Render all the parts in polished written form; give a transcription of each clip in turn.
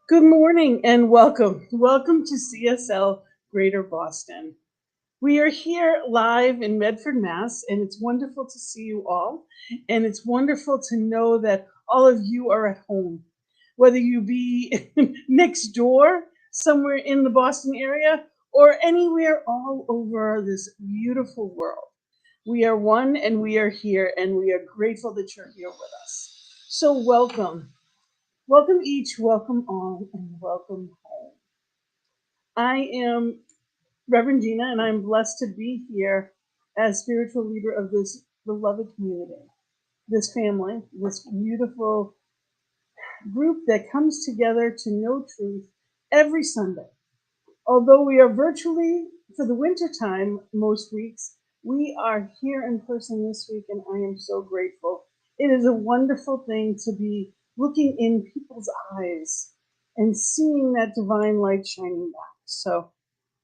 Good morning and welcome. Welcome to CSL Greater Boston. We are here live in Medford, Mass, and it's wonderful to see you all. And it's wonderful to know that all of you are at home, whether you be next door, somewhere in the Boston area, or anywhere all over this beautiful world. We are one and we are here, and we are grateful that you're here with us. So, welcome. Welcome each, welcome all, and welcome home. I am Reverend Gina, and I'm blessed to be here as spiritual leader of this beloved community, this family, this beautiful group that comes together to know truth every Sunday. Although we are virtually for the winter time most weeks, we are here in person this week, and I am so grateful. It is a wonderful thing to be looking in people's eyes and seeing that divine light shining back. So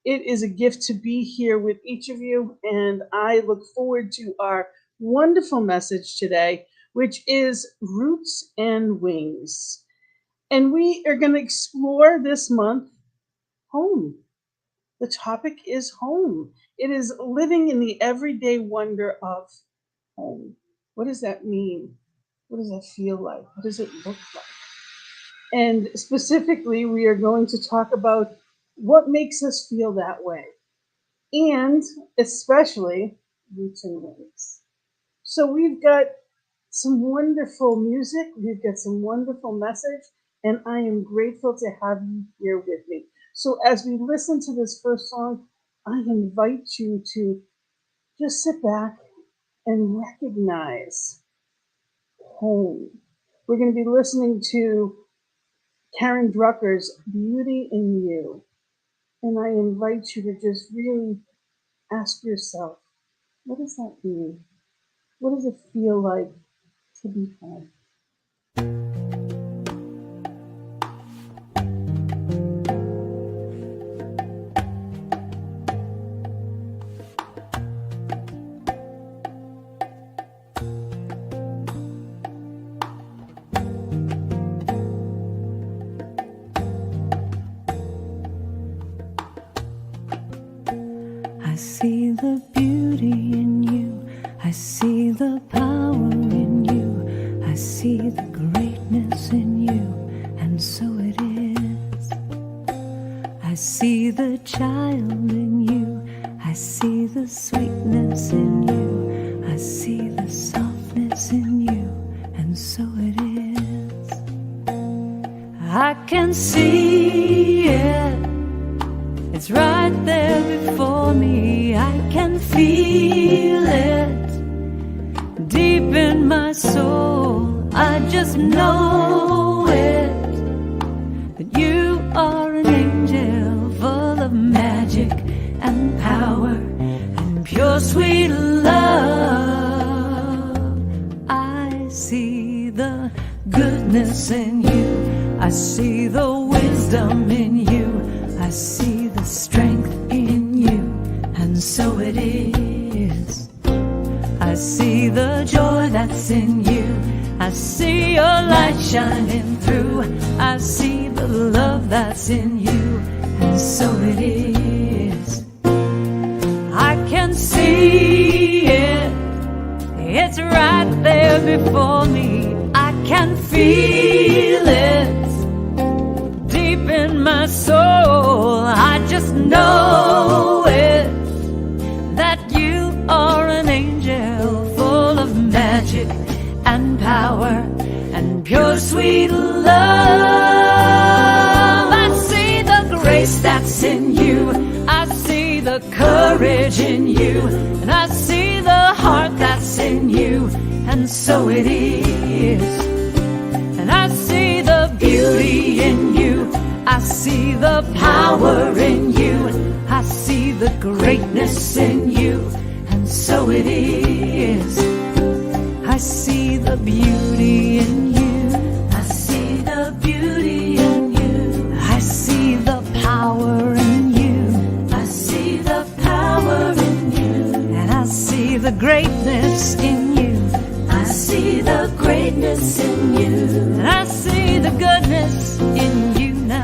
it is a gift to be here with each of you, and I look forward to our wonderful message today, which is roots and wings. And we are going to explore this month home. The topic is home. It is living in the everyday wonder of home. What does that mean? What does that feel like? What does it look like? And specifically, we are going to talk about what makes us feel that way, and especially roots and wings. So we've got some wonderful music, we've got some wonderful message, and I am grateful to have you here with me. So as we listen to this first song, I invite you to just sit back and recognize home. We're going to be listening to Karen Drucker's Beauty in You. And I invite you to just really ask yourself, what does that mean? What does it feel like to be home? I see the beauty in you, I see the power in you, I see the greatness in you, and so it is. I see the child in you, I see the sweetness in you, I see the softness in you, and so it is. I can see it. It's right there before me, I can feel it deep in my soul. I just know it, that you are an angel full of magic and power and pure sweet love. I see the goodness in you, I see the wisdom in you, I see the strength in you, and so it is. I see the joy that's in you, I see your light shining through, I see the love that's in you, and so it is. I can see it, it's right there before me, I can feel it deep in my soul. I just know it, that you are an angel full of magic and power and pure sweet love. I see the grace that's in you, I see the courage in you, and I see the heart that's in you, and so it is. And I see the beauty in you, I see the power in you, I see the greatness in you, and so it is. I see the beauty in you, I see the beauty in you, I see the power in you, I see the power in you, and I see the greatness in you, I see the greatness in you, and I see the goodness in you now.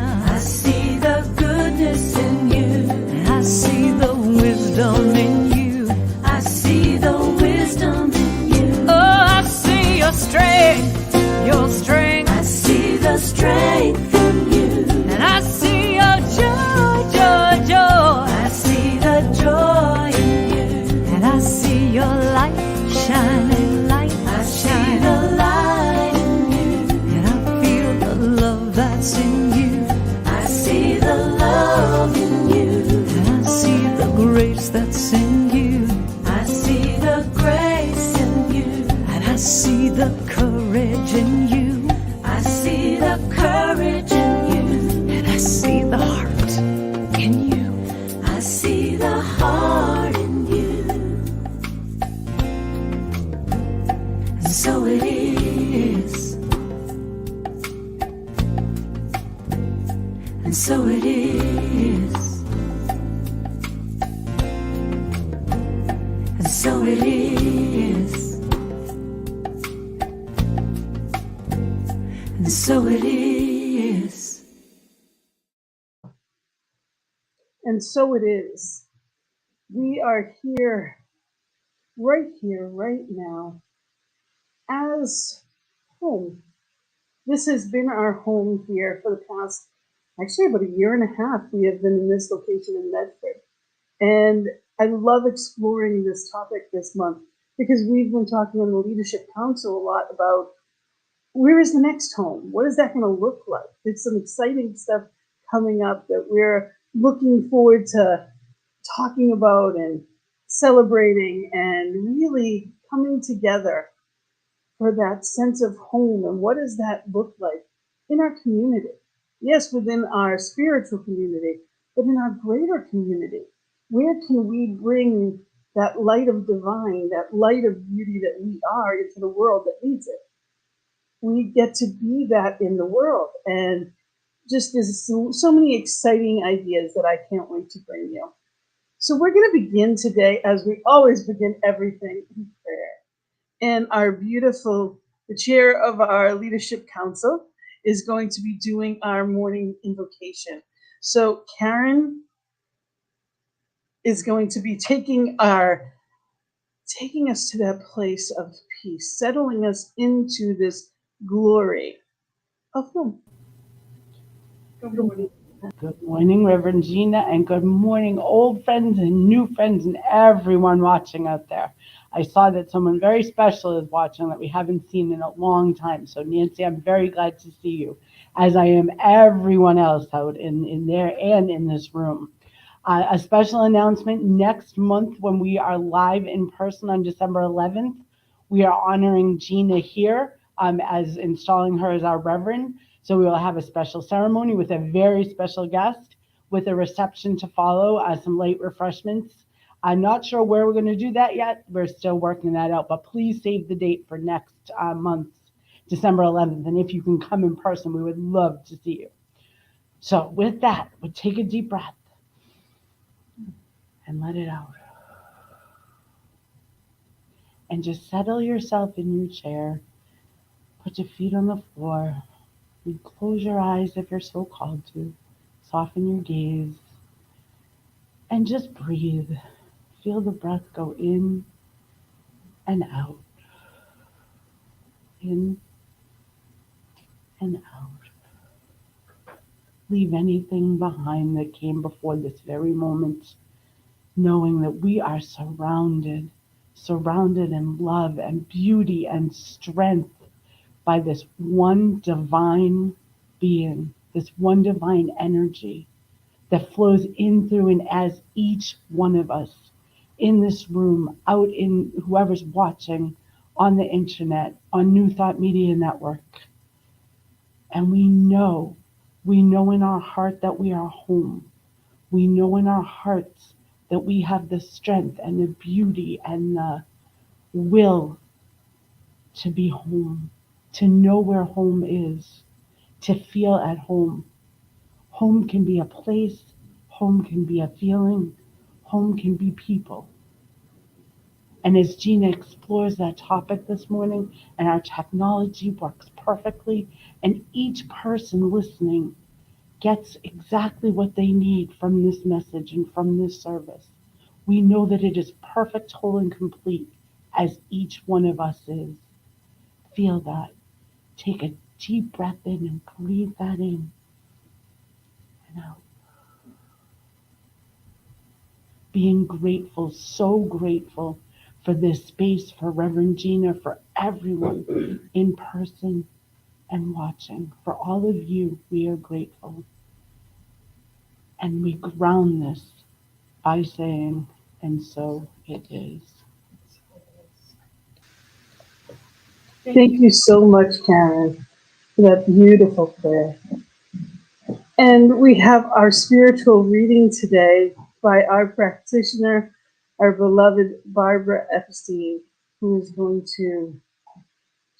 that's in you. I see the grace in you, and I see the courage in you. I see the courage in you, and I see the heart in you. I see the heart in you. And so it is. And so it is. And so it is. And so it is. And so it is. We are here, right now, as home. This has been our home here for the past, actually, about a year and a half. We have been in this location in Medford. And I love exploring this topic this month because we've been talking on the Leadership Council a lot about where is the next home? What is that going to look like? There's some exciting stuff coming up that we're looking forward to talking about and celebrating and really coming together for that sense of home. And what does that look like in our community? Yes, within our spiritual community, but in our greater community. Where can we bring that light of divine, that light of beauty that we are into the world that needs it? We get to be that in the world. And just there's so many exciting ideas that I can't wait to bring you. So we're going to begin today, as we always begin everything, in prayer. And our beautiful, the chair of our leadership council is going to be doing our morning invocation. So Karen is going to be taking us to that place of peace, settling us into this glory of home. Good morning. Good morning, Reverend Gina, and good morning, old friends and new friends and everyone watching out there. I saw that someone very special is watching that we haven't seen in a long time. So, Nancy, I'm very glad to see you, as I am everyone else out in there and in this room. A special announcement next month when we are live in person on December 11th. We are honoring Gina here as installing her as our Reverend. So we will have a special ceremony with a very special guest with a reception to follow, some light refreshments. I'm not sure where we're going to do that yet. We're still working that out, but please save the date for next month, December 11th. And if you can come in person, we would love to see you. So with that, we'll take a deep breath and let it out. And just settle yourself in your chair. Put your feet on the floor. And close your eyes if you're so called to. Soften your gaze. And just breathe. Feel the breath go in and out. In and out. Leave anything behind that came before this very moment, knowing that we are surrounded in love and beauty and strength by this one divine being, this one divine energy that flows in through and as each one of us in this room, out in whoever's watching on the internet, on New Thought Media Network. And we know in our heart that we are home. We know in our hearts that we have the strength and the beauty and the will to be home, to know where home is, to feel at home. Home can be a place, home can be a feeling, home can be people. And as Gina explores that topic this morning, and our technology works perfectly, and each person listening gets exactly what they need from this message and from this service, we know that it is perfect, whole, and complete as each one of us is. Feel that. Take a deep breath in and breathe that in and out. Being grateful, so grateful for this space, for Reverend Gina, for everyone in person and watching. For all of you, we are grateful. And we ground this by saying, And so it is. Thank you so much, Karen, for that beautiful prayer. And we have our spiritual reading today by our practitioner, our beloved Barbara Epstein, who is going to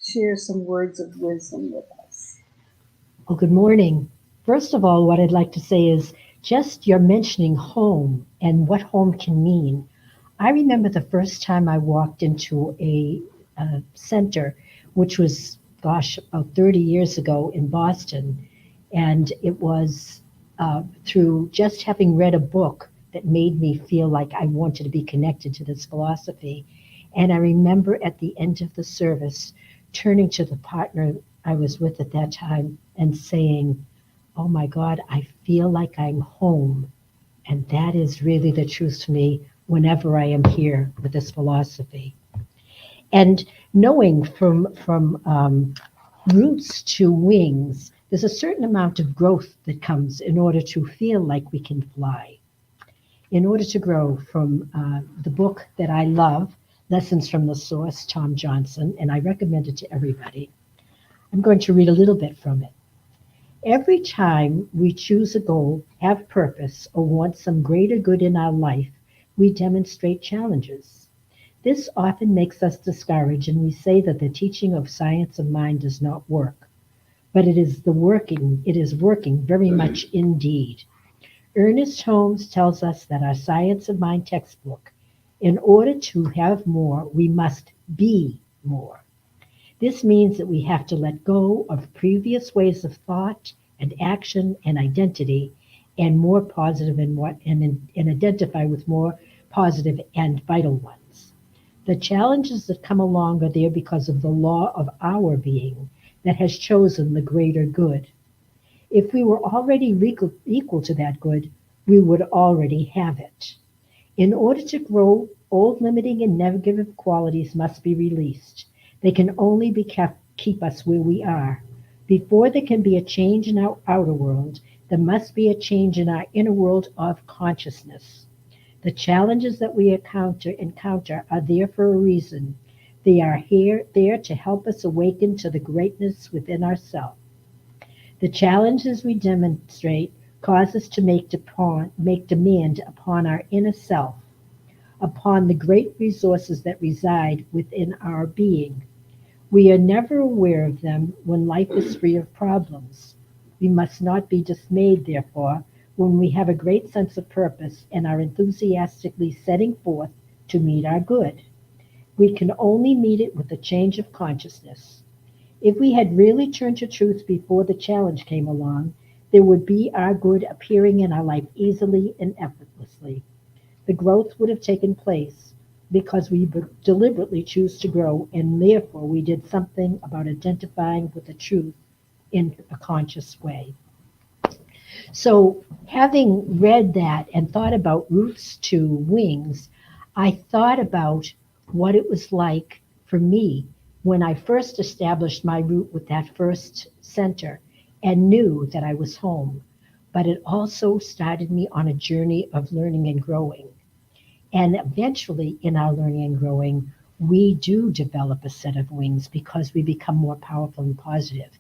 share some words of wisdom with us. Well, good morning. First of all, what I'd like to say is just you're mentioning home and what home can mean. I remember the first time I walked into a center, which was, gosh, about 30 years ago in Boston. And it was through just having read a book that made me feel like I wanted to be connected to this philosophy. And I remember at the end of the service turning to the partner I was with at that time and saying, "Oh my God, I feel like I'm home." And that is really the truth to me whenever I am here with this philosophy. And knowing from roots to wings, there's a certain amount of growth that comes in order to feel like we can fly. In order to grow from the book that I love, Lessons from the Source, Tom Johnson, and I recommend it to everybody. I'm going to read a little bit from it. Every time we choose a goal, have purpose, or want some greater good in our life, we demonstrate challenges. This often makes us discouraged, and we say that the teaching of science of mind does not work. But it is working very much indeed. Ernest Holmes tells us that our Science of Mind textbook, in order to have more, we must be more. This means that we have to let go of previous ways of thought and action and identity and more positive and identify with more positive and vital ones. The challenges that come along are there because of the law of our being that has chosen the greater good. If we were already equal to that good, we would already have it. In order to grow, old limiting and negative qualities must be released. They can only be keep us where we are. Before there can be a change in our outer world, there must be a change in our inner world of consciousness. The challenges that we encounter are there for a reason. They are there to help us awaken to the greatness within ourselves. The challenges we demonstrate cause us to make demand upon our inner self, upon the great resources that reside within our being. We are never aware of them when life is free of problems. We must not be dismayed, therefore, when we have a great sense of purpose and are enthusiastically setting forth to meet our good. We can only meet it with a change of consciousness. If we had really turned to truth before the challenge came along, there would be our good appearing in our life easily and effortlessly. The growth would have taken place because we deliberately choose to grow, and therefore we did something about identifying with the truth in a conscious way. So, having read that and thought about roots to wings, I thought about what it was like for me when I first established my root with that first center and knew that I was home. But it also started me on a journey of learning and growing. And eventually, in our learning and growing, we do develop a set of wings because we become more powerful and positive.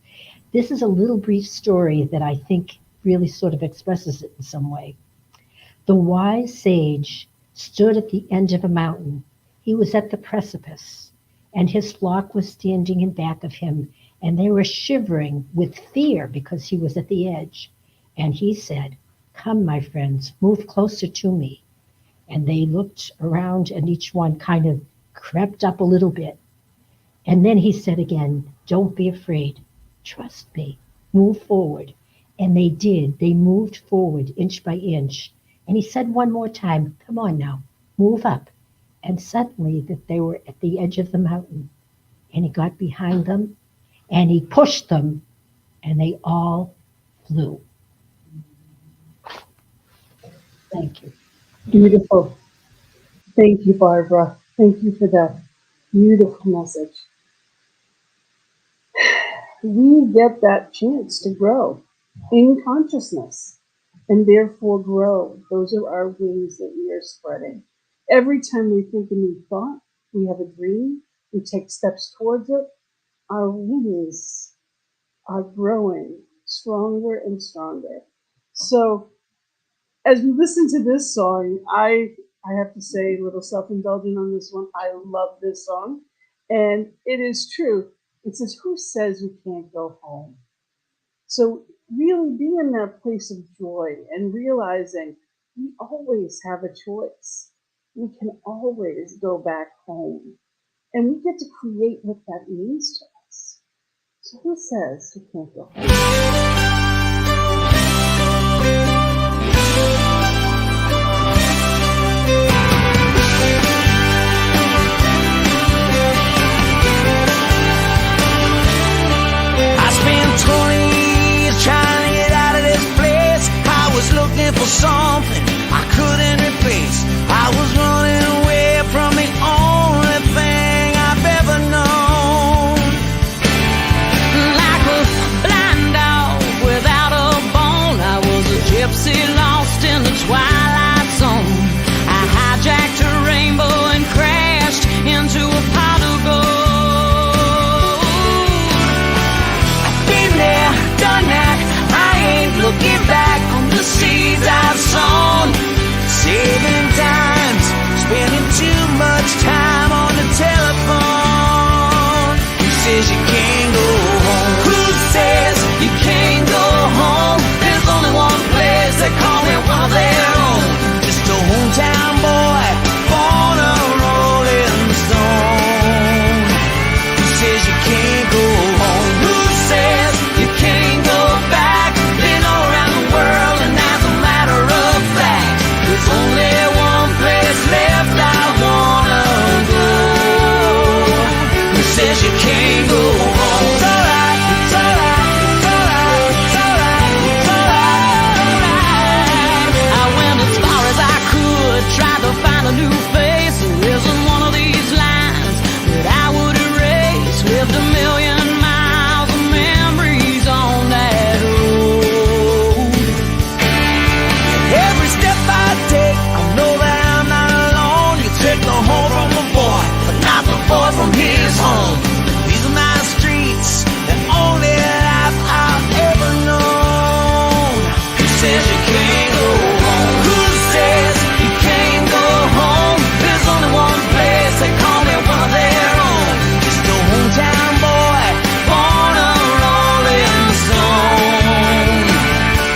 This is a little brief story that I think really sort of expresses it in some way. The wise sage stood at the end of a mountain. He was at the precipice, and his flock was standing in back of him, and they were shivering with fear because he was at the edge. And he said, "Come, my friends, move closer to me." And they looked around, and each one kind of crept up a little bit. And then he said again, "Don't be afraid. Trust me. Move forward." And they did. They moved forward inch by inch. And he said one more time, "Come on now, move up." And suddenly that they were at the edge of the mountain. And he got behind them and he pushed them and they all flew. Thank you. Beautiful. Thank you, Barbara. Thank you for that beautiful message. We get that chance to grow in consciousness and therefore grow. Those are our wings that we are spreading. Every time we think a new thought, we have a dream, we take steps towards it, our wings are growing stronger and stronger. So as we listen to this song, I have to say, a little self-indulgent on this one. I love this song, and it is true. It says, "Who says we can't go home?" So really be in that place of joy and realizing we always have a choice. We can always go back home, and we get to create what that means to us. So who says we can't go home? I spent 20 years trying to get out of this place. I was looking for something I couldn't replace. I was running away from the only thing I've ever known. Like a blind dog without a bone, I was a gypsy lost in the twilight zone. I hijacked a rainbow and crashed into a pot of gold. Done that, I ain't looking back on the seeds I've sown. Saving times, spending too much time on the telephone. Who says you can't go home? Who says you can't go home? There's only one place they call me one of their own. Just a hometown boy, born a rolling stone. Who says you can't go home? Who says you can't go back? Been all around the world, and as a matter of fact, there's only one place left I wanna go. Who says you can't go home? It's alright, it's alright, it's alright, it's alright, it's alright. I went as far as I could, tried to find a new face. There isn't one of these lines that I would erase. Lived a million miles of memories on that road. Every step I take, I know that I'm not alone. You take the home from the boy, but not the boy from his home. These are my streets, the only life I've ever known. Who says you can't go home? Who says you can't go home? There's only one place they call me one of their own. Just a hometown boy, born a rolling stone.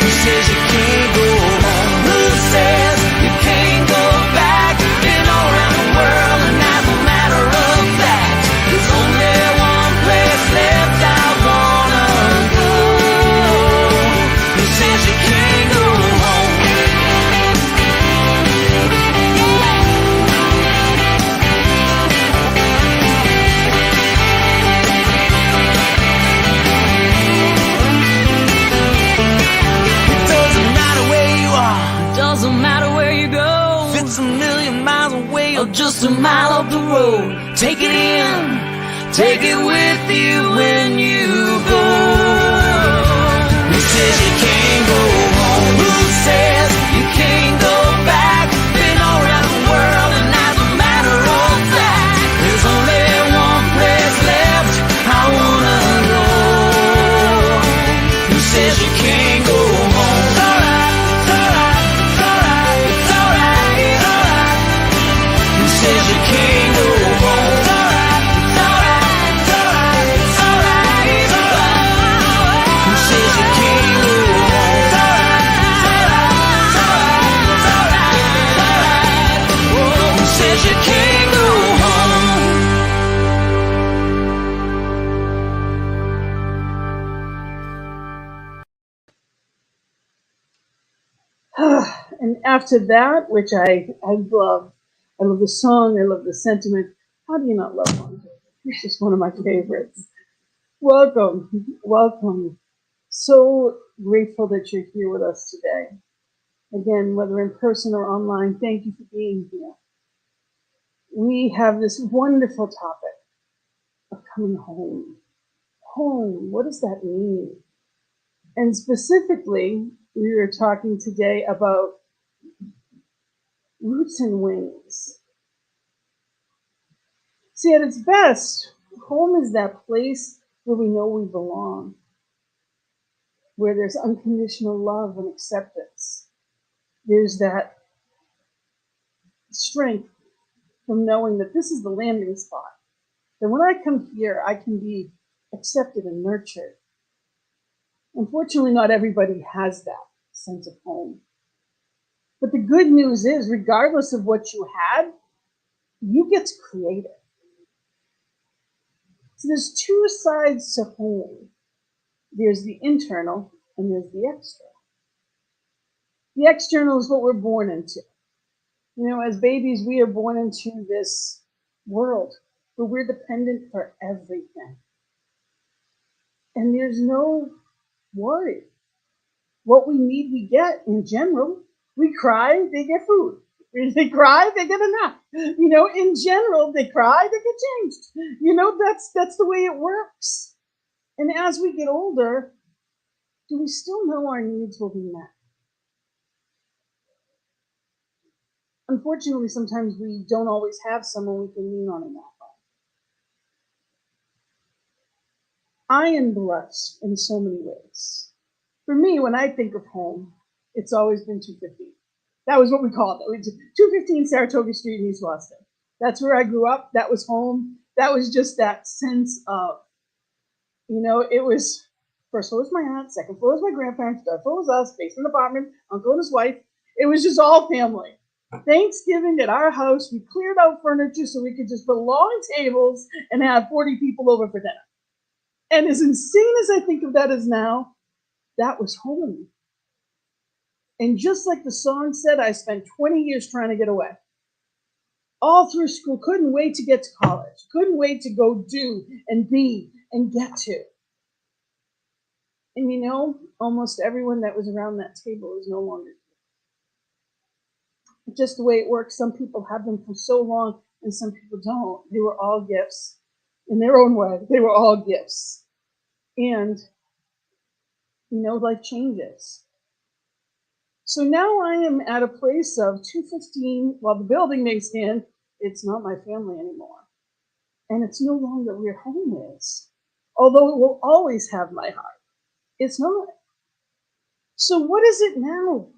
Who says you can't go home? Who says you can't go back? Been all around the world, and as a matter of fact, there's only one place left I wanna go. Who says you can't go home? It doesn't matter where you are, it doesn't matter where you go. If it's a million miles away or just a mile up the road, take it in, take it with you when you go. Who says you can't go home? Who says you can't go back? Been all around the world, and as a matter of fact, there's only one place left I wanna go. Who says you can't go home? It's alright, it's alright, it's alright, it's alright, it's alright. Who says you can't go home? It's alright, it's alright, it's alright, it's alright, it's alright. Who says you can't go home? It's alright, it's alright, it's alright, it's alright, it's alright. Oh, who says you can't go home? And after that, which I love the song, I love the sentiment. How do you not love one? It's just one of my favorites. Welcome, welcome. So grateful that you're here with us today. Again, whether in person or online, thank you for being here. We have this wonderful topic of coming home. Home, what does that mean? And specifically, we were talking today about roots and wings. See, at its best, home is that place where we know we belong, where there's unconditional love and acceptance. There's that strength from knowing that this is the landing spot. That when I come here, I can be accepted and nurtured. Unfortunately, not everybody has that sense of home. But the good news is, regardless of what you had, you get to create it. So there's two sides to home. There's the internal and there's the external. The external is what we're born into. You know, as babies, we are born into this world where we're dependent for everything. And there's no worry. What we need, we get in general. We cry, they get food. They cry, they get a nap. You know, in general, they cry, they get changed. You know, that's the way it works. And as we get older, do we still know our needs will be met? Unfortunately, sometimes we don't always have someone we can lean on in that way. I am blessed in so many ways. For me, when I think of home, it's always been 215. That was what we called it. 215 Saratoga Street in East Boston. That's where I grew up. That was home. That was just that sense of, you know, it was first floor was my aunt, second floor was my grandparents, third floor was us, basement apartment, uncle and his wife. It was just all family. Thanksgiving at our house, we cleared out furniture so we could just put long tables and have 40 people over for dinner. And as insane as I think of that as now, that was home. And just like the song said, I spent 20 years trying to get away. All through school, couldn't wait to get to college, couldn't wait to go do and be and get to. And you know, almost everyone that was around that table is no longer here. Just the way it works, some people have them for so long and some people don't. They were all gifts in their own way. They were all gifts. And, you know, life changes. So now I am at a place of 215. While the building may stand, it's not my family anymore. And it's no longer where home is. Although it will always have my heart. It's not. So what is it now?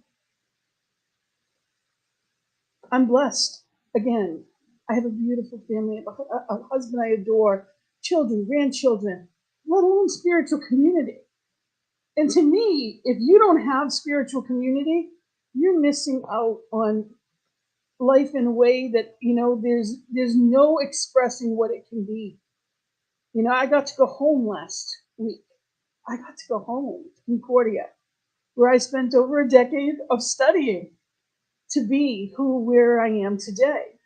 I'm blessed. Again, I have a beautiful family, a husband I adore, children, grandchildren, let alone spiritual community. And to me, if you don't have spiritual community, you're missing out on life in a way that, you know, there's no expressing what it can be. You know, I got to go home last week. I got to go home to Concordia, where I spent over a decade of studying to be where I am today.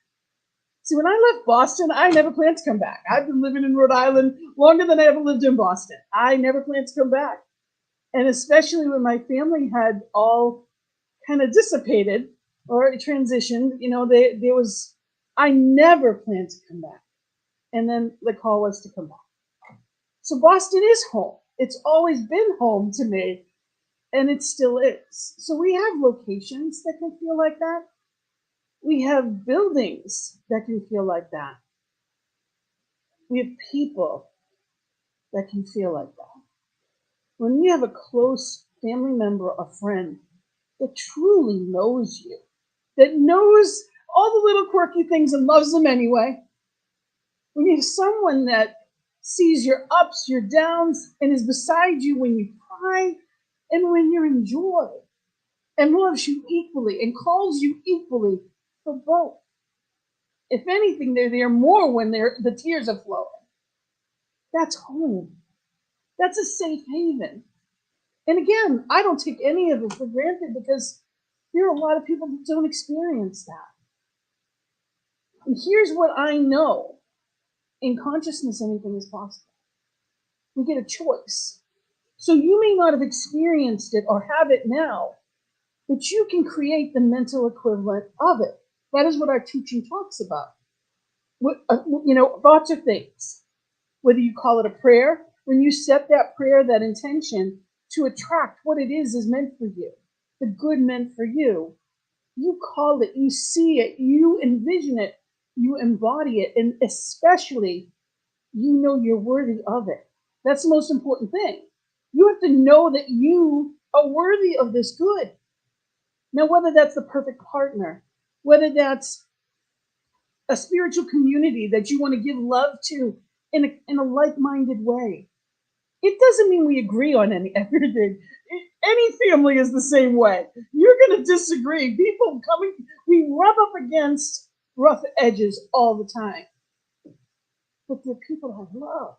See, when I left Boston, I never planned to come back. I've been living in Rhode Island longer than I ever lived in Boston. I never planned to come back. And especially when my family had all kind of dissipated or transitioned, you know, I never planned to come back. And then the call was to come back. So Boston is home. It's always been home to me, and it still is. So we have locations that can feel like that. We have buildings that can feel like that. We have people that can feel like that. When you have a close family member or friend that truly knows you, that knows all the little quirky things and loves them anyway, when you have someone that sees your ups, your downs, and is beside you when you cry and when you're in joy, and loves you equally and calls you equally for both. If anything, they're there more when the tears are flowing. That's home. That's a safe haven. And again, I don't take any of it for granted because there are a lot of people that don't experience that. And here's what I know. In consciousness, anything is possible. We get a choice. So you may not have experienced it or have it now, but you can create the mental equivalent of it. That is what our teaching talks about. You know, thoughts are things. Whether you call it a prayer, when you set that prayer, that intention to attract what it is meant for you, the good meant for you, you call it, you see it, you envision it, You embody it, and especially you know you're worthy of it. That's the most important thing. You have to know that you are worthy of this good. Now, whether that's the perfect partner, whether that's a spiritual community that you want to give love to in a like-minded way, it doesn't mean we agree on everything. Any family is the same way. You're going to disagree. People coming, we rub up against rough edges all the time. But they're people I love,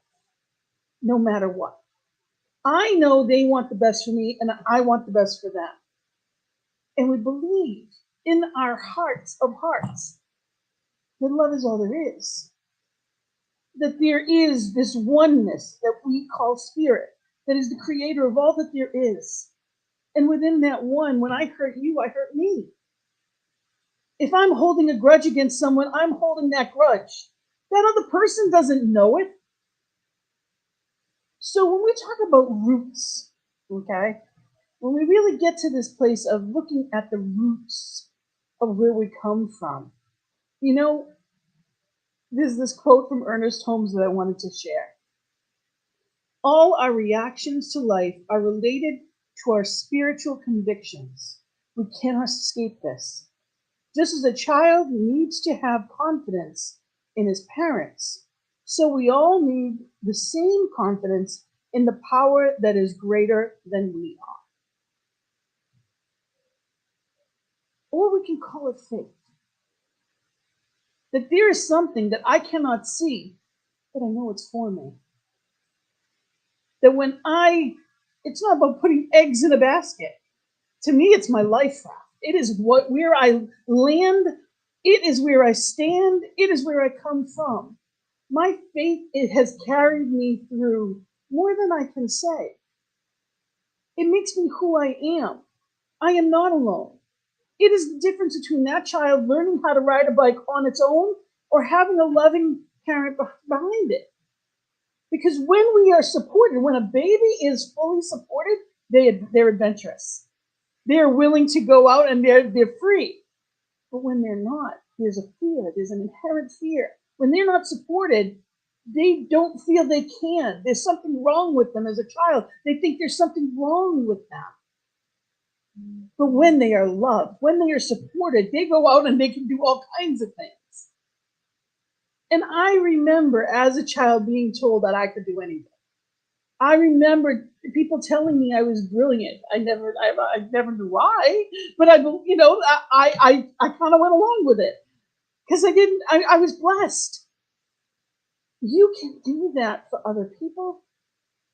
no matter what. I know they want the best for me, and I want the best for them. And we believe in our hearts of hearts that love is all there is. That there is this oneness that we call spirit, that is the creator of all that there is. And within that one, when I hurt you, I hurt me. If I'm holding a grudge against someone, I'm holding that grudge. That other person doesn't know it. So when we talk about roots, okay, when we really get to this place of looking at the roots of where we come from, you know, there's this quote from Ernest Holmes that I wanted to share. All our reactions to life are related to our spiritual convictions. We cannot escape this. Just as a child needs to have confidence in his parents, so we all need the same confidence in the power that is greater than we are. Or we can call it faith. That there is something that I cannot see, but I know it's for me. That it's not about putting eggs in a basket. To me, it's my life raft. It is where I land. It is where I stand. It is where I come from. My faith, it has carried me through more than I can say. It makes me who I am. I am not alone. It is the difference between that child learning how to ride a bike on its own or having a loving parent behind it. Because when we are supported, when a baby is fully supported, they're adventurous. They're willing to go out and they're free. But when they're not, there's a fear. There's an inherent fear. When they're not supported, they don't feel they can. There's something wrong with them as a child. They think there's something wrong with them. But when they are loved, when they are supported, they go out and they can do all kinds of things. And I remember as a child being told that I could do anything. I remember people telling me I was brilliant. I never knew why, but I kind of went along with it because I was blessed. You can do that for other people,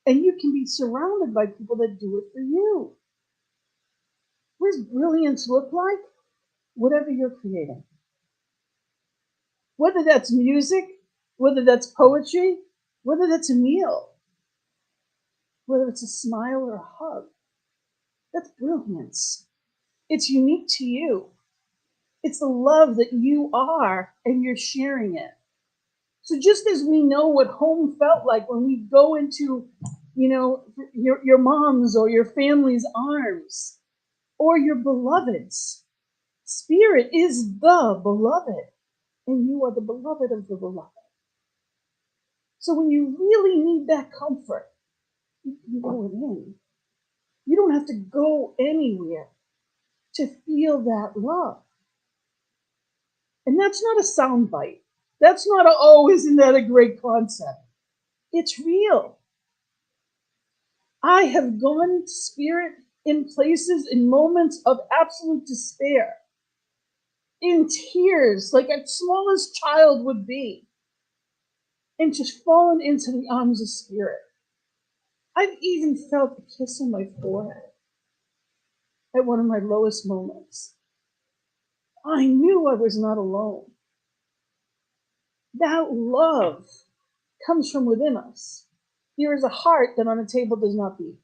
and you can be surrounded by people that do it for you. What does brilliance look like? Whatever you're creating. Whether that's music, whether that's poetry, whether that's a meal, whether it's a smile or a hug. That's brilliance. It's unique to you. It's the love that you are, and you're sharing it. So just as we know what home felt like when we go into, your mom's or your family's arms, or your beloved's, spirit is the beloved, and you are the beloved of the beloved. So when you really need that comfort, you can go in. You don't have to go anywhere to feel that love. And that's not a soundbite. That's not isn't that a great concept? It's real. I have gone to spirit in places, in moments of absolute despair, in tears, like a smallest child would be, and just fallen into the arms of spirit. I've even felt a kiss on my forehead at one of my lowest moments. I knew I was not alone. That love comes from within us. There is a heart that on a table does not beat.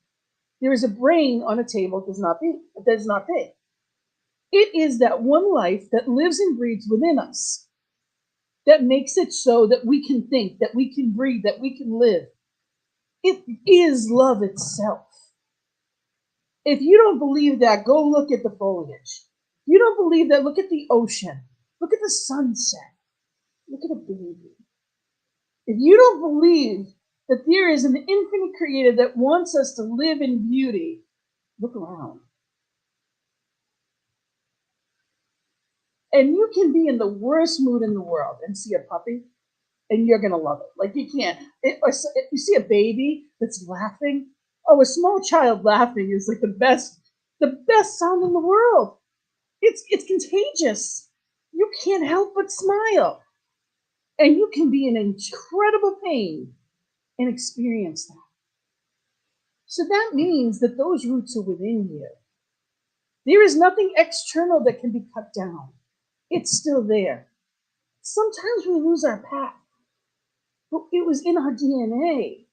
There is a brain on a table that does not beat. It is that one life that lives and breathes within us that makes it so that we can think, that we can breathe, that we can live. It is love itself. If you don't believe that, go look at the foliage. If you don't believe that, look at the ocean. Look at the sunset. Look at a baby. If you don't believe that there is an infinite creator that wants us to live in beauty, look around. And you can be in the worst mood in the world and see a puppy, and you're gonna love it. Like you can't. If you see a baby that's laughing, oh, a small child laughing is like the best sound in the world. It's contagious. You can't help but smile, and you can be in incredible pain and experience that. So that means that those roots are within you. There is nothing external that can be cut down. It's still there. Sometimes we lose our path, but it was in our DNA.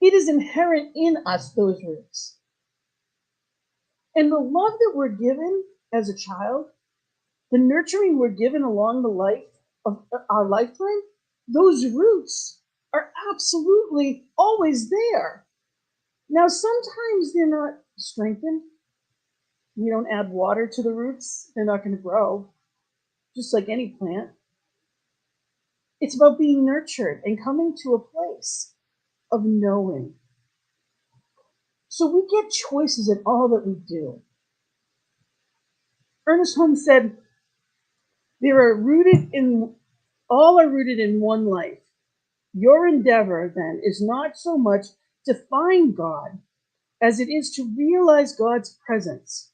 It is inherent in us, those roots. And the love that we're given as a child, the nurturing we're given along the life of our lifetime, those roots are absolutely always there. Now, sometimes they're not strengthened. You don't add water to the roots, they're not going to grow, just like any plant. It's about being nurtured and coming to a place of knowing. So we get choices in all that we do. Ernest Holmes said, all are rooted in one life. Your endeavor, then, is not so much to find God as it is to realize God's presence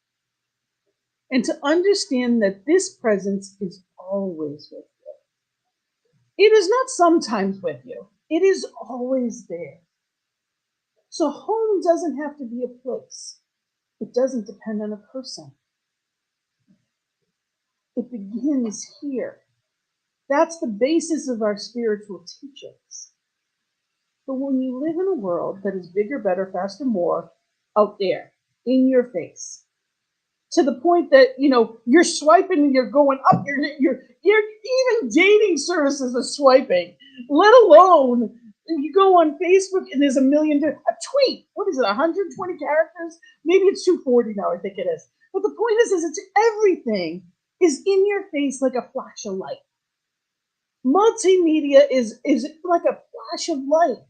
and to understand that this presence is always with you. It is not sometimes with you. It is always there. So home doesn't have to be a place. It doesn't depend on a person. It begins here. That's the basis of our spiritual teachings. But when you live in a world that is bigger, better, faster, more, out there, in your face, to the point that, you're swiping and you're going up, you're even dating services are swiping, let alone you go on Facebook and there's a tweet. What is it, 120 characters? Maybe it's 240 now, I think it is. But the point is it's everything is in your face like a flash of light. Multimedia is like a flash of light.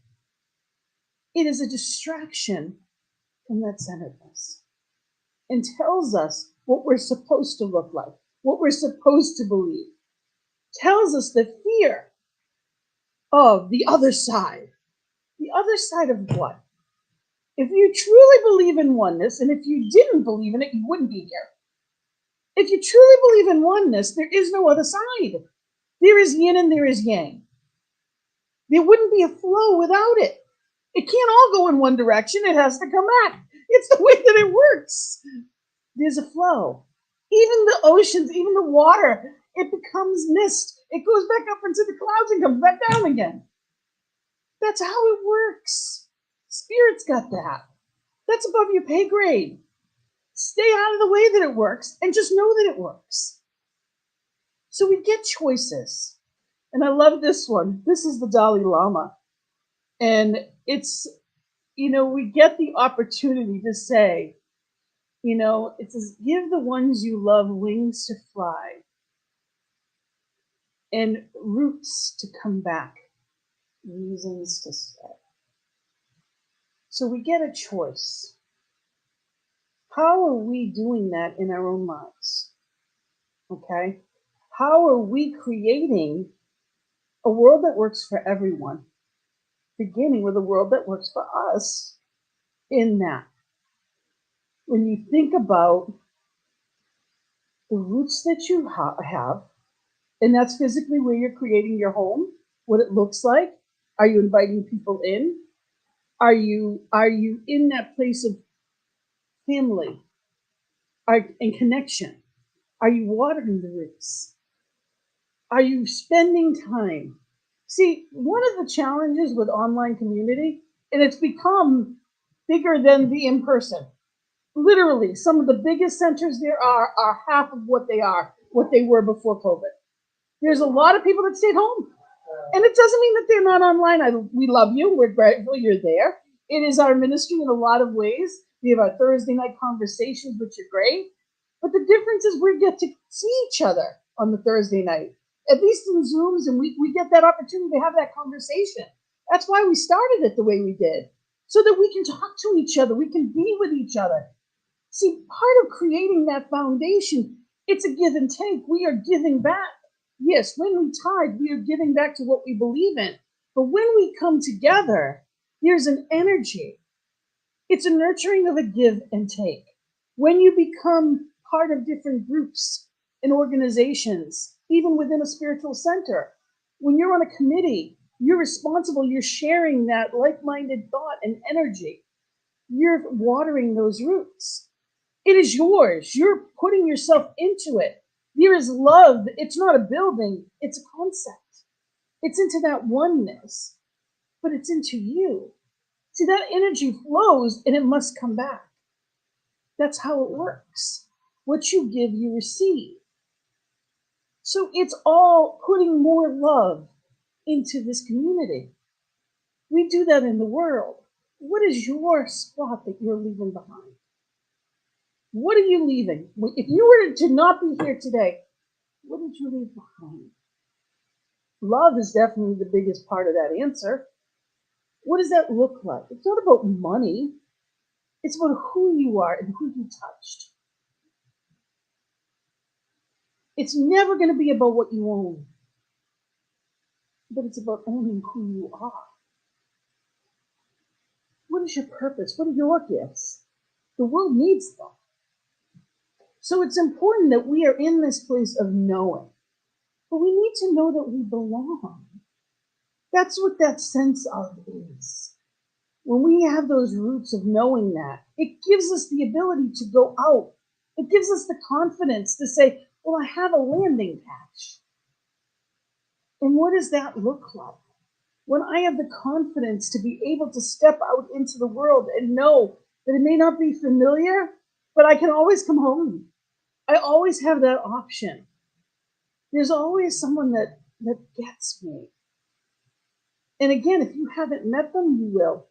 It is a distraction from that centeredness and tells us what we're supposed to look like, what we're supposed to believe. Tells us the fear of the other side. The other side of what? If you truly believe in oneness, and if you didn't believe in it, you wouldn't be here. If you truly believe in oneness, there is no other side. There is yin and there is yang. There wouldn't be a flow without it. It can't all go in one direction. It has to come back. It's the way that it works. There's a flow. Even the oceans, even the water, it becomes mist. It goes back up into the clouds and comes back down again. That's how it works. Spirit's got that. That's above your pay grade. Stay out of the way that it works and just know that it works. So we get choices. And I love this one. This is the Dalai Lama. And it's, we get the opportunity to say, it says, give the ones you love wings to fly and roots to come back, reasons to stay. So we get a choice. How are we doing that in our own lives? Okay? How are we creating a world that works for everyone? Beginning with a world that works for us in that. When you think about the roots that you have, and that's physically where you're creating your home, what it looks like. Are you inviting people in? Are you in that place of family and connection? Are you watering the roots? Are you spending time? See, one of the challenges with online community, and it's become bigger than the in-person. Literally, some of the biggest centers there are half of what they were before COVID. There's a lot of people that stayed home. And it doesn't mean that they're not online. We love you. We're grateful you're there. It is our ministry in a lot of ways. We have our Thursday night conversations, which are great. But the difference is we get to see each other on the Thursday night. at least in Zooms, and we get that opportunity to have that conversation. That's why we started it the way we did, so that we can talk to each other, we can be with each other. See, part of creating that foundation, it's a give and take. We are giving back. Yes, when we tithe, we are giving back to what we believe in. But when we come together, there's an energy. It's a nurturing of a give and take. When you become part of different groups and organizations, even within a spiritual center, when you're on a committee, you're responsible, you're sharing that like-minded thought and energy. You're watering those roots. It is yours. You're putting yourself into it. There is love. It's not a building, it's a concept. It's into that oneness, but it's into you. See, that energy flows and it must come back. That's how it works. What you give, you receive. So it's all putting more love into this community. We do that in the world. What is your spot that you're leaving behind? What are you leaving? If you were to not be here today, what did you leave behind? Love is definitely the biggest part of that answer. What does that look like? It's not about money. It's about who you are and who you touched. It's never going to be about what you own, but it's about owning who you are. What is your purpose? What are your gifts? The world needs them. So it's important that we are in this place of knowing, but we need to know that we belong. That's what that sense of is. When we have those roots of knowing that, it gives us the ability to go out. It gives us the confidence to say, well, I have a landing patch. And what does that look like? When I have the confidence to be able to step out into the world and know that it may not be familiar, but I can always come home. I always have that option. There's always someone that gets me. And again, if you haven't met them, you will.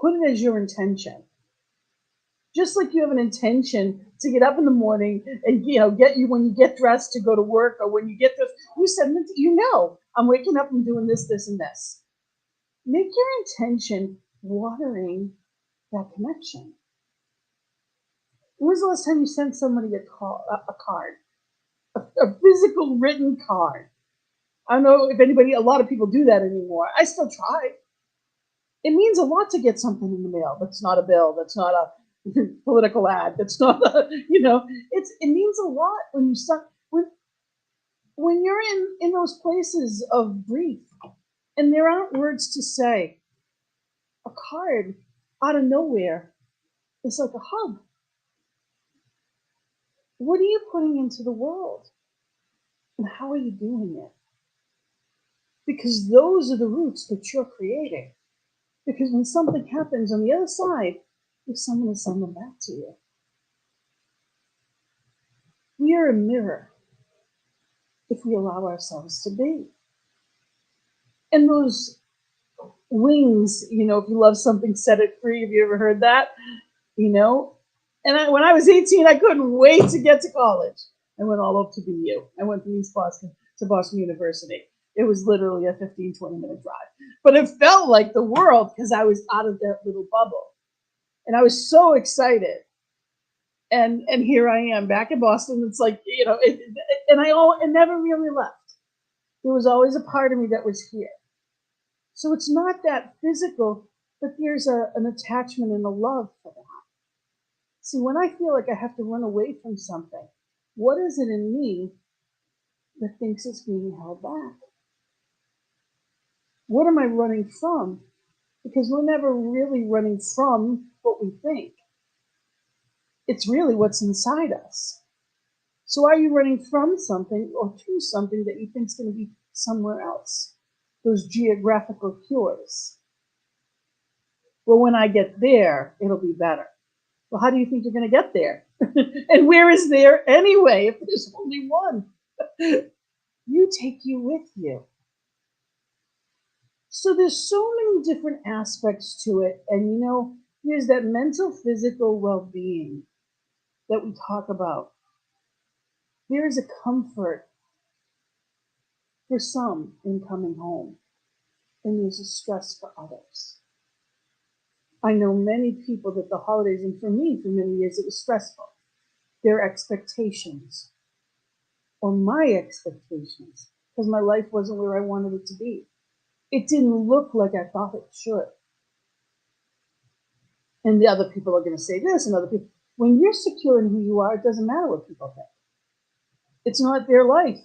Put it as your intention. Just like you have an intention to get up in the morning and get you when you get dressed to go to work, or when you get this, you said, I'm waking up and doing this, this, and this. Make your intention watering that connection. When was the last time you sent somebody a card, a physical written card? I don't know if a lot of people do that anymore. I still try. It means a lot to get something in the mail. That's not a bill. That's not a political ad. That's not it means a lot when you start, when you're in those places of grief and there aren't words to say. A card out of nowhere is like a hug. What are you putting into the world? And how are you doing it? Because those are the roots that you're creating. Because when something happens on the other side, there's someone to send them back to you. We are a mirror if we allow ourselves to be. And those wings, if you love something, set it free. Have you ever heard that? And when I was 18, I couldn't wait to get to college. I went all up to BU. I went from East Boston to Boston University. It was literally a 15, 20-minute drive. But it felt like the world because I was out of that little bubble. And I was so excited. And here I am back in Boston. It's like, and I never really left. There was always a part of me that was here. So it's not that physical, but there's an attachment and a love for that. See, when I feel like I have to run away from something, what is it in me that thinks it's being held back? What am I running from? Because we're never really running from what we think. It's really what's inside us. So are you running from something or to something that you think is going to be somewhere else? Those geographical cures. Well, when I get there, it'll be better. Well, how do you think you're going to get there? And where is there anyway if there's only one? You take you with you. So there's so many different aspects to it. And there's that mental, physical well-being that we talk about. There is a comfort for some in coming home, and there's a stress for others. I know many people that the holidays, and for me, for many years, it was stressful. Their expectations, or my expectations, because my life wasn't where I wanted it to be. It didn't look like I thought it should. And the other people are going to say this, and other people. When you're secure in who you are, it doesn't matter what people think. It's not their life.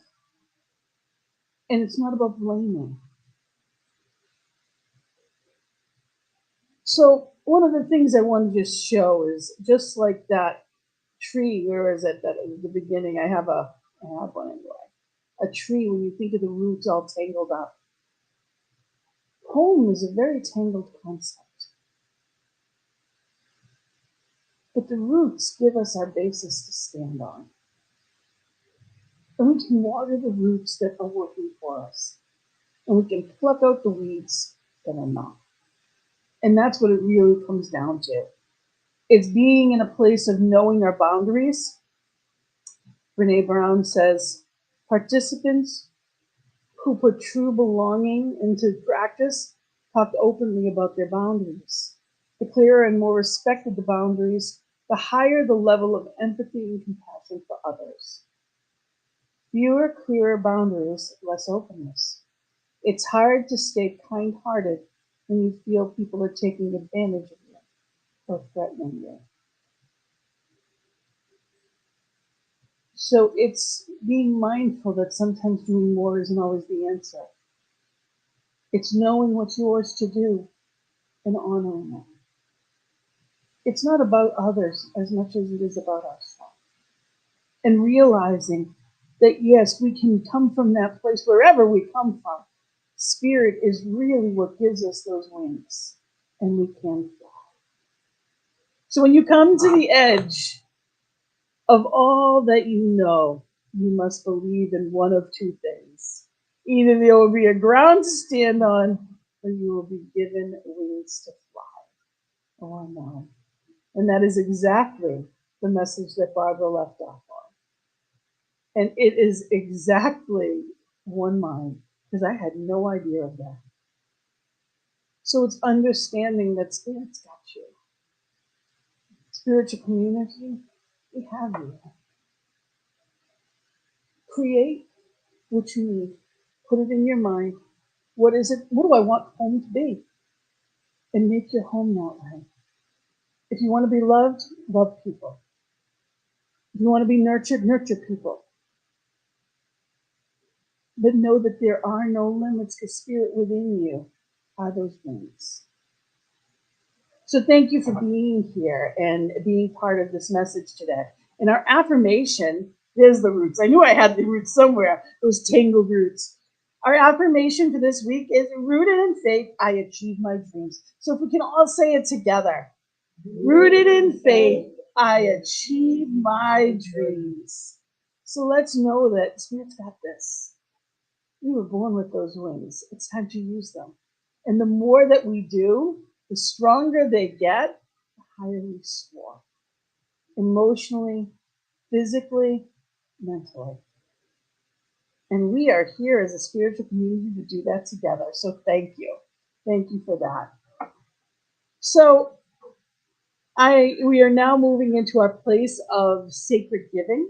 And it's not about blaming. So one of the things I want to just show is just like that tree. Where is it? That at the beginning, I have one anyway. A tree, when you think of the roots all tangled up. Home is a very tangled concept. But the roots give us our basis to stand on. And we can water the roots that are working for us. And we can pluck out the weeds that are not. And that's what it really comes down to. It's being in a place of knowing our boundaries. Brene Brown says, participants who put true belonging into practice talk openly about their boundaries. The clearer and more respected the boundaries, the higher the level of empathy and compassion for others. Fewer, clearer boundaries, less openness. It's hard to stay kind-hearted when you feel people are taking advantage of you or threatening you. So it's being mindful that sometimes doing more isn't always the answer. It's knowing what's yours to do and honoring it. It's not about others as much as it is about ourselves. And realizing that, yes, we can come from that place wherever we come from. Spirit is really what gives us those wings, and we can fly. So when you come to the edge of all that you know, you must believe in one of two things. Either there will be a ground to stand on, or you will be given wings to fly. Oh, no. And that is exactly the message that Barbara left off on. And it is exactly one mind, because I had no idea of that. So it's understanding that Spirit's got you. Spiritual community, we have you. Create what you need. Put it in your mind. What is it? What do I want home to be? And make your home that way. If you want to be loved, love people. If you want to be nurtured, nurture people. But know that there are no limits, because Spirit within you are those wings. So thank you for being here and being part of this message today. And our affirmation, there's the roots. I knew I had the roots somewhere, those tangled roots. Our affirmation for this week is, rooted in faith, I achieve my dreams. So if we can all say it together. Rooted in faith, I achieve my dreams. So let's know that Spirit's got this. We were born with those wings. It's time to use them. And the more that we do, the stronger they get, the higher we soar. Emotionally, physically, mentally. And we are here as a spiritual community to do that together. So thank you. Thank you for that. So we are now moving into our place of sacred giving.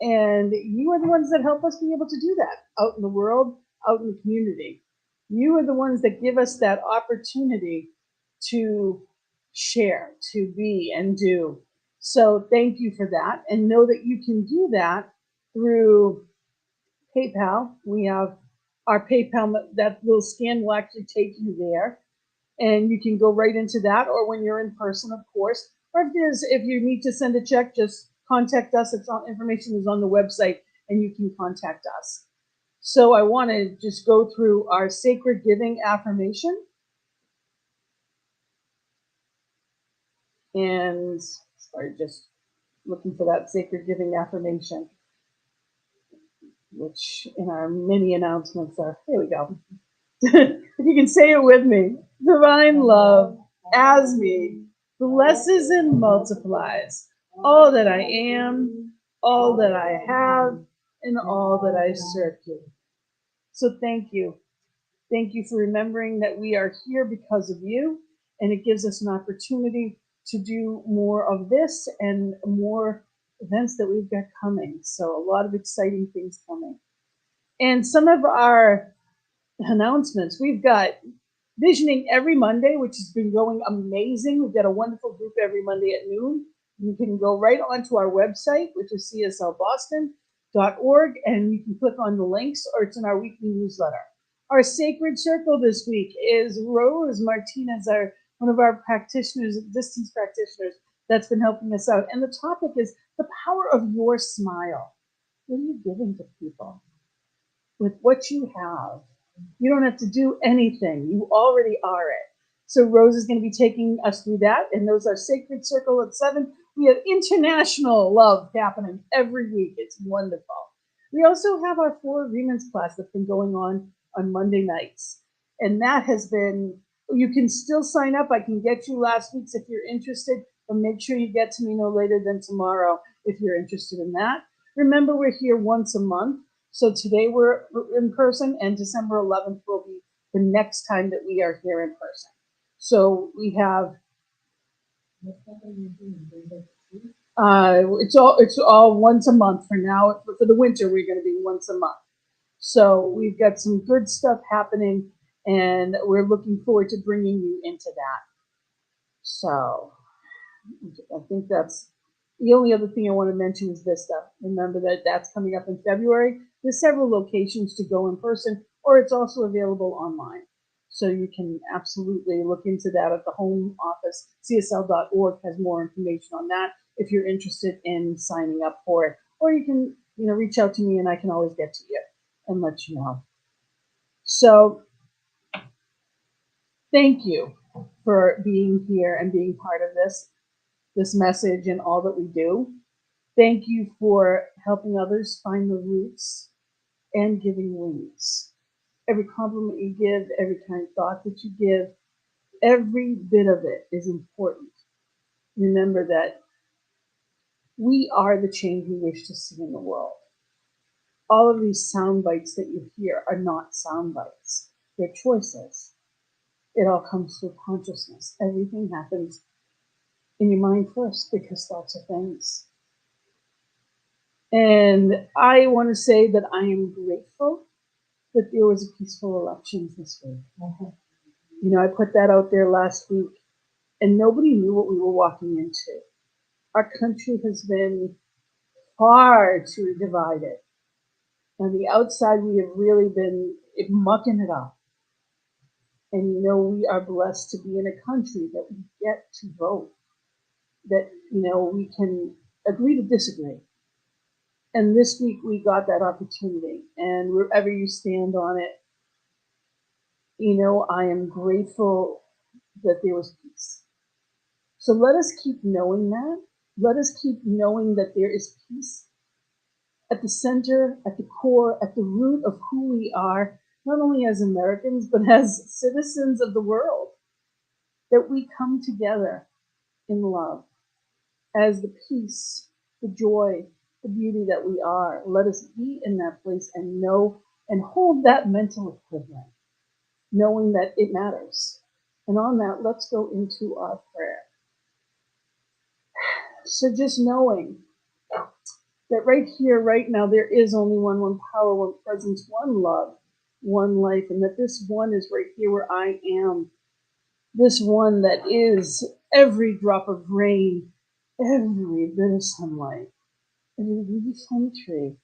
And you are the ones that help us be able to do that out in the world, out in the community. You are the ones that give us that opportunity to share, to be and do. So thank you for that. And know that you can do that through PayPal. We have our PayPal, that little scan will actually take you there. And you can go right into that, or when you're in person, of course. Or if you need to send a check, just contact us. Information is on the website, and you can contact us. So I want to just go through our sacred giving affirmation. And sorry, just looking for that sacred giving affirmation, which in our many announcements are, here we go. If you can say it with me. Divine love, as me, blesses and multiplies all that I am, all that I have, and all that I circulate. So thank you. Thank you for remembering that we are here because of you, and it gives us an opportunity to do more of this and more events that we've got coming. So a lot of exciting things coming. And some of our announcements, we've got Visioning every Monday, which has been going amazing. We've got a wonderful group every Monday at noon. You can go right onto our website, which is cslboston.org, and you can click on the links, or it's in our weekly newsletter. Our Sacred Circle this week is Rose Martinez, one of our practitioners, distance practitioners, that's been helping us out. And the topic is the power of your smile. What are you giving to people with what you have? You don't have to do anything. You already are it. So Rose is going to be taking us through that. And those are Sacred Circle at 7. We have international love happening every week. It's wonderful. We also have our 4 agreements class that's been going on Monday nights. And that has been, you can still sign up. I can get you last week's if you're interested, but make sure you get to me no later than tomorrow if you're interested in that. Remember, we're here once a month. So today we're in person, and December 11th will be the next time that we are here in person. So we have, it's all once a month for now. For the winter, we're going to be once a month. So we've got some good stuff happening, and we're looking forward to bringing you into that. So I think that's the only other thing I want to mention is Vista. Remember that that's coming up in February. There's several locations to go in person, or it's also available online. So you can absolutely look into that at the home office. CSL.org has more information on that if you're interested in signing up for it. Or you can, reach out to me and I can always get to you and let you know. So thank you for being here and being part of this message and all that we do. Thank you for helping others find the roots and giving wings. Every compliment you give, every kind thought that you give, every bit of it is important. Remember that we are the change we wish to see in the world. All of these sound bites that you hear are not sound bites. They're choices. It all comes through consciousness. Everything happens in your mind first because thoughts are things. And I want to say that I am grateful that there was a peaceful elections this week. I put that out there last week, and nobody knew what we were walking into. Our country has been far too divided. On the outside, we have really been mucking it up. And we are blessed to be in a country that we get to vote, that we can agree to disagree. And this week we got that opportunity, and wherever you stand on it, I am grateful that there was peace. So let us keep knowing that. Let us keep knowing that there is peace at the center, at the core, at the root of who we are, not only as Americans, but as citizens of the world, that we come together in love as the peace, the joy, the beauty that we are. Let us be in that place and know and hold that mental equivalent, knowing that it matters. And on that, let's go into our prayer. So just knowing that right here, right now, there is only one power, one presence, one love, one life, and that this one is right here where I am. This one that is every drop of rain, every bit of sunlight, every leaf on the tree,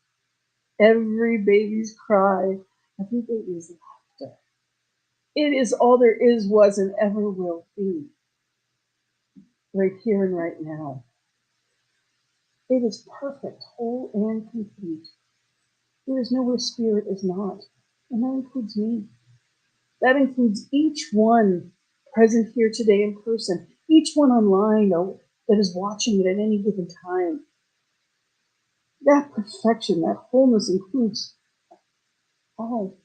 every baby's cry, every baby's laughter. It is all there is, was, and ever will be, right here and right now. It is perfect, whole, and complete. There is nowhere spirit is not, and that includes me. That includes each one present here today in person, each one online that is watching it at any given time. That perfection, that wholeness includes all.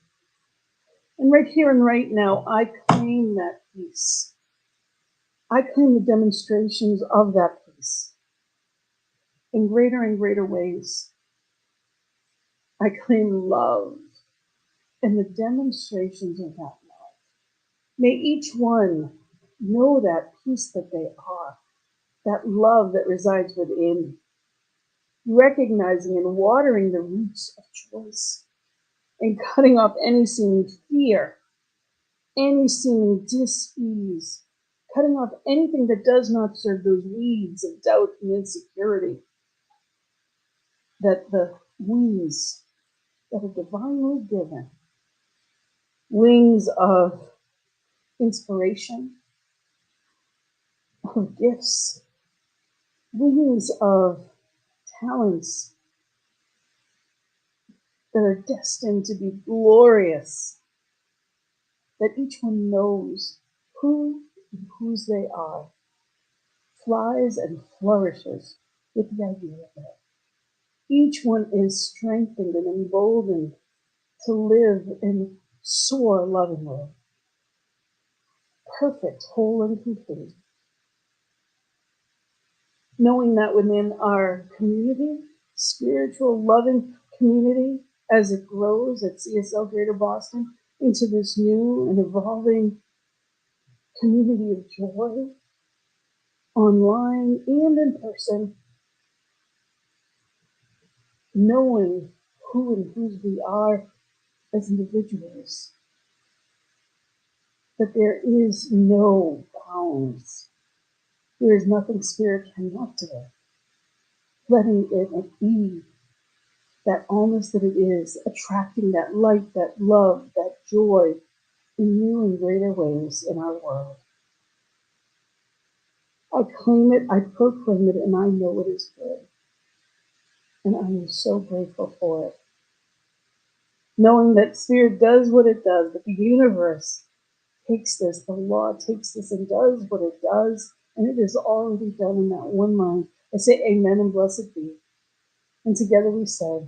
And right here and right now, I claim that peace. I claim the demonstrations of that peace in greater and greater ways. I claim love and the demonstrations of that love. May each one know that peace that they are, that love that resides within, recognizing and watering the roots of choice, and cutting off any seeming fear, any seeming dis-ease, cutting off anything that does not serve those weeds of doubt and insecurity, that the wings that are divinely given, wings of inspiration, of gifts, wings of talents that are destined to be glorious, that each one knows who and whose they are, flies and flourishes with the idea of it. Each one is strengthened and emboldened to live and soar lovingly, perfect, whole, and complete. Knowing that within our community, spiritual, loving community, as it grows at CSL Greater Boston into this new and evolving community of joy, online and in person, knowing who and whose we are as individuals, that there is no bounds. There is nothing spirit cannot do. Letting it be that allness that it is, attracting that light, that love, that joy in new and greater ways in our world. I claim it, I proclaim it, and I know it is good. And I am so grateful for it. Knowing that spirit does what it does, that the universe takes this, the law takes this and does what it does, and it is already done in that one line. I say amen and blessed be. And together we say,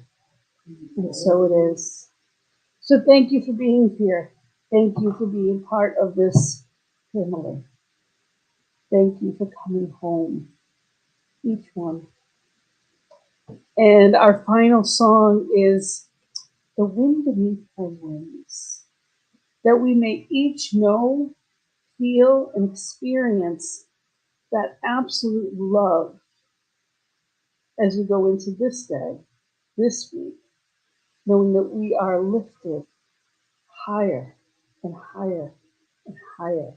and so it is. So thank you for being here. Thank you for being part of this family. Thank you for coming home, each one. And our final song is The Wind Beneath Her Wings, that we may each know, feel, and experience that absolute love as we go into this day, this week, knowing that we are lifted higher and higher and higher,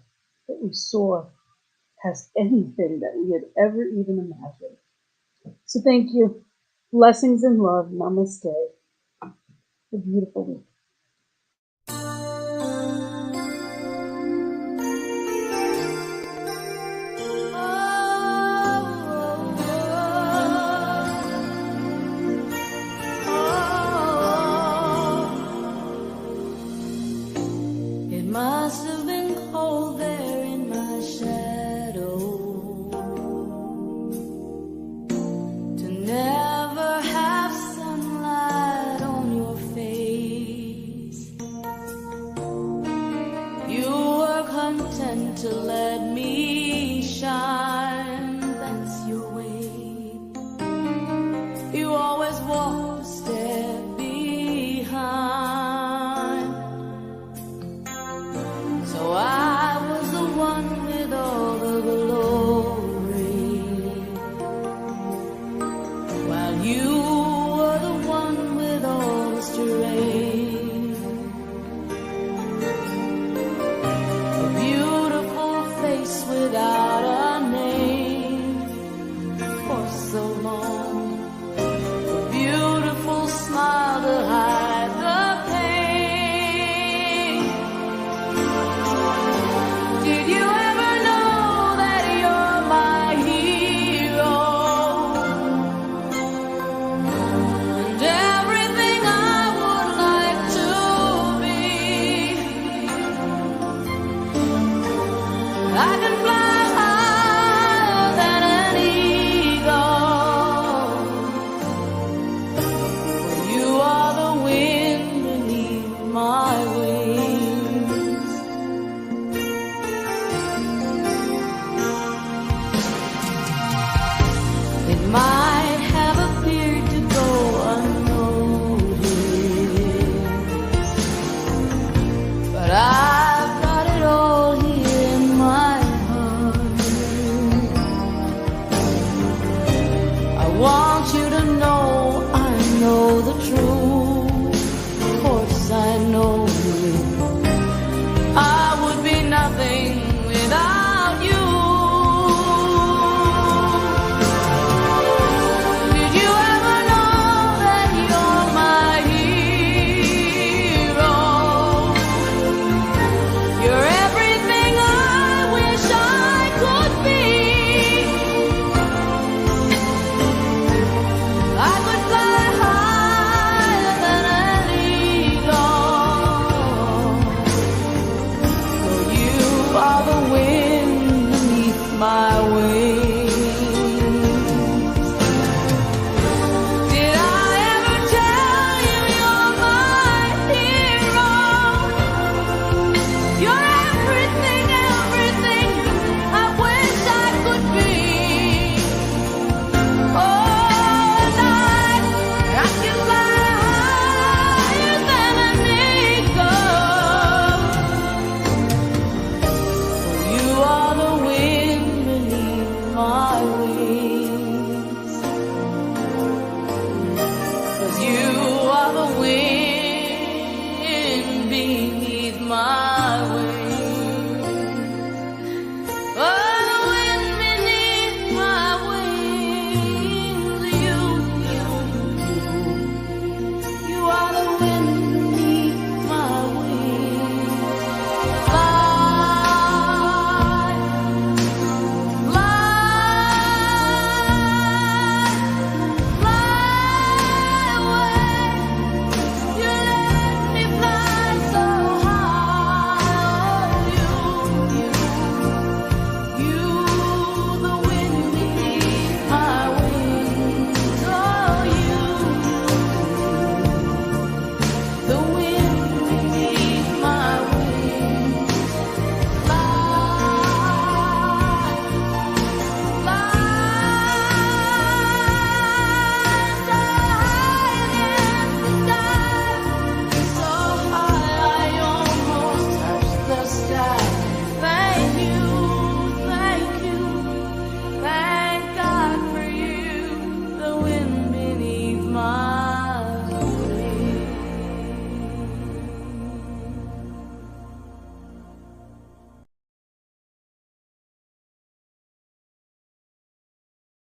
that we soar past anything that we had ever even imagined. So thank you. Blessings and love. Namaste. A beautiful week. It must have been cold there in my shadow to never have sunlight on your face. You were content to let me shine, that's your way. You always walk a step behind. So I was the one with all the glory, while you were the one with all the strength. A beautiful face without